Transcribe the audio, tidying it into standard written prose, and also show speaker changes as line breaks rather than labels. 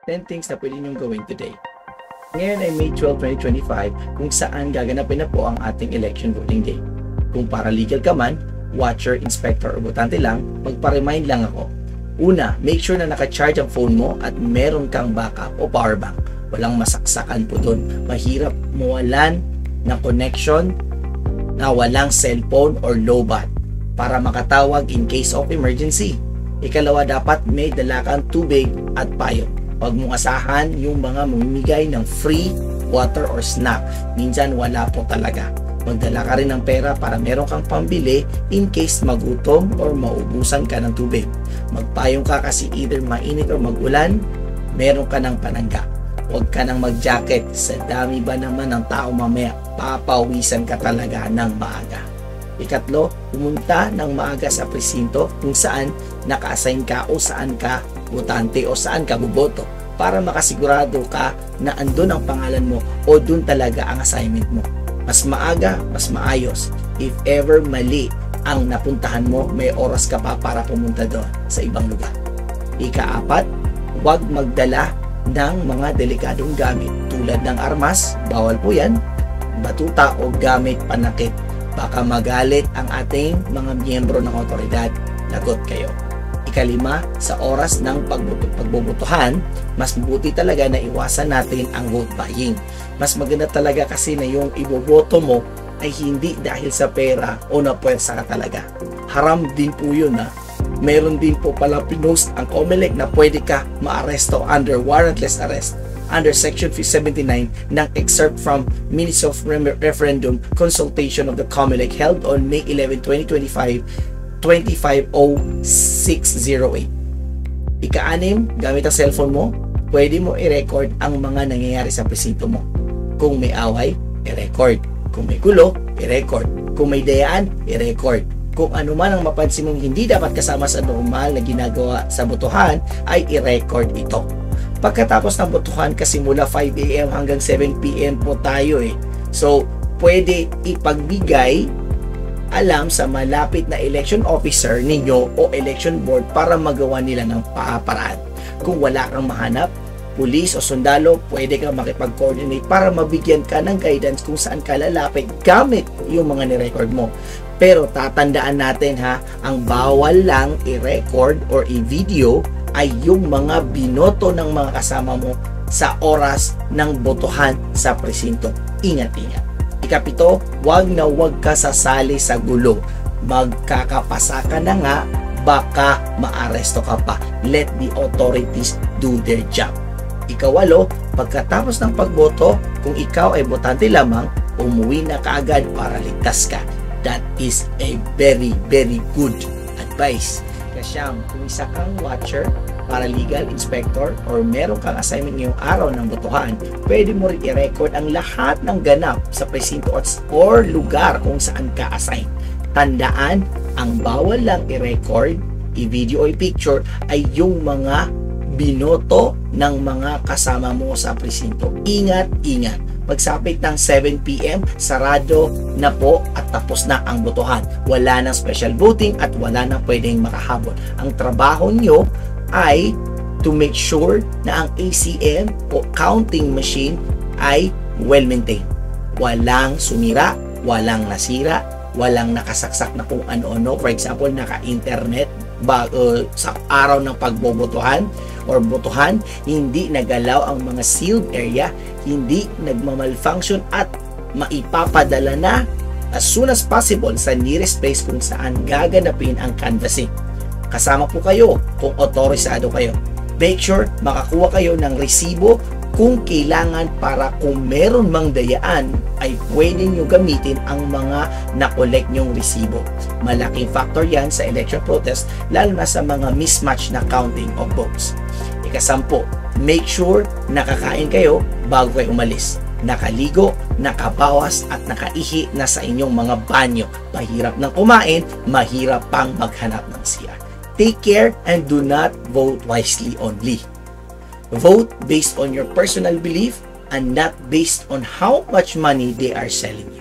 10 things na pwede niyong gawin today. Ngayon ay May 12, 2025 kung saan gaganapin na po ang ating election voting day. Kung paralegal ka man, watcher, inspector o botante lang, magpa-remind lang ako. Una, make sure na naka-charge ang phone mo at meron kang backup o power bank. Walang masaksakan po doon. Mahirap mawalan ng connection na walang cellphone or lowbat para makatawag in case of emergency. Ikalawa, dapat may dala kang tubig at payong. Huwag mong asahan yung mga mamimigay ng free water or snack. Minsan wala po talaga. Magdala ka rin ng pera para meron kang pambili in case magutom or maubusan ka ng tubig. Magpayong ka kasi either mainit or magulan, meron ka ng panangga. Huwag ka nang mag-jacket. Sa dami ba naman ng tao mamaya, papawisan ka talaga ng maaga. Ikatlo, pumunta ng maaga sa presinto kung saan naka-assign ka o saan ka botante o saan ka boboto para makasigurado ka na andun ang pangalan mo o dun talaga ang assignment mo. Mas maaga, mas maayos. If ever mali ang napuntahan mo, may oras ka pa para pumunta doon sa ibang lugar. Ika-apat, huwag magdala ng mga delikadong gamit tulad ng armas, bawal po yan, batuta o gamit panakit. Baka magalit ang ating mga miyembro ng otoridad, lagot kayo. Ikalima, sa oras ng pagbobotohan, mas mabuti talaga na iwasan natin ang vote buying. Mas maganda talaga kasi na yung iboboto mo ay hindi dahil sa pera o napuwersa ka talaga. Haram din po yun ha. Meron din po pala pinost ang COMELEC na pwede ka maaresto under warrantless arrest under Section 79 ng excerpt from Minutes of Referendum Consultation of the COMELEC held on May 11, 2025, 250608. Ika-anim, gamit ang cellphone mo, pwede mo i-record ang mga nangyayari sa presinto mo. Kung may away, i-record. Kung may gulo, i-record. Kung may dayaan, i-record. Kung ano man ang mapansin mong hindi dapat kasama sa normal na ginagawa sa botohan, ay i-record ito. Pagkatapos ng botohan, kasi mula 5 AM hanggang 7 PM po tayo So, pwede ipagbigay alam sa malapit na election officer ninyo o election board para magawa nila ng paraan. Kung wala kang mahanap, pulis o sundalo, pwede kang makipag-coordinate para mabigyan ka ng guidance kung saan ka lalapit gamit yung mga ni-record mo. Pero tatandaan natin ha, ang bawal lang i-record or i-video ay yung mga binoto ng mga kasama mo sa oras ng botohan sa presinto. Ingat-ingat. Ikapito, wag na wag ka sasali sa gulo. Magkakapasa ka na nga, baka maaresto ka pa. Let the authorities do their job. Ikawalo, pagkatapos ng pagboto, kung ikaw ay botante lamang, umuwi na kaagad para ligtas ka. That is a very, very good advice. Kasyam, kung isa kang watcher, paralegal, inspector, or meron kang assignment ngayong araw ng botohan, pwede mo rin i-record ang lahat ng ganap sa presinto or lugar kung saan ka assign. Tandaan, ang bawal lang i-record, i-video o i-picture ay yung mga binoto ng mga kasama mo sa presinto. Ingat, ingat. Pagsapit ng 7 PM, sarado na po at tapos na ang botohan. Wala nang special voting at wala nang pwedeng makahabol. Ang trabaho nyo ay to make sure na ang ACM o counting machine ay well-maintained. Walang sumira, walang nasira, walang nakasaksak na kung ano-ano. For example, naka-internet sa araw ng pagbobotohan or botohan, hindi nagalaw ang mga sealed area, hindi nagmamalfunction at maipapadala na as soon as possible sa nearest place kung saan gaganapin ang canvassing. Kasama po kayo kung otorisado kayo. Make sure makakuha kayo ng resibo kung kailangan para kung meron mang dayaan ay pwede nyo gamitin ang mga na-collect nyong resibo. Malaking factor yan sa election protest lalo na sa mga mismatch na counting of votes. Ika-10, make sure nakakain kayo bago kayo umalis. Nakaligo, nakabawas at nakaihi na sa inyong mga banyo. Mahirap nang kumain, mahirap pang maghanap ng CR. Take care and do not vote wisely only. Vote based on your personal belief and not based on how much money they are selling you.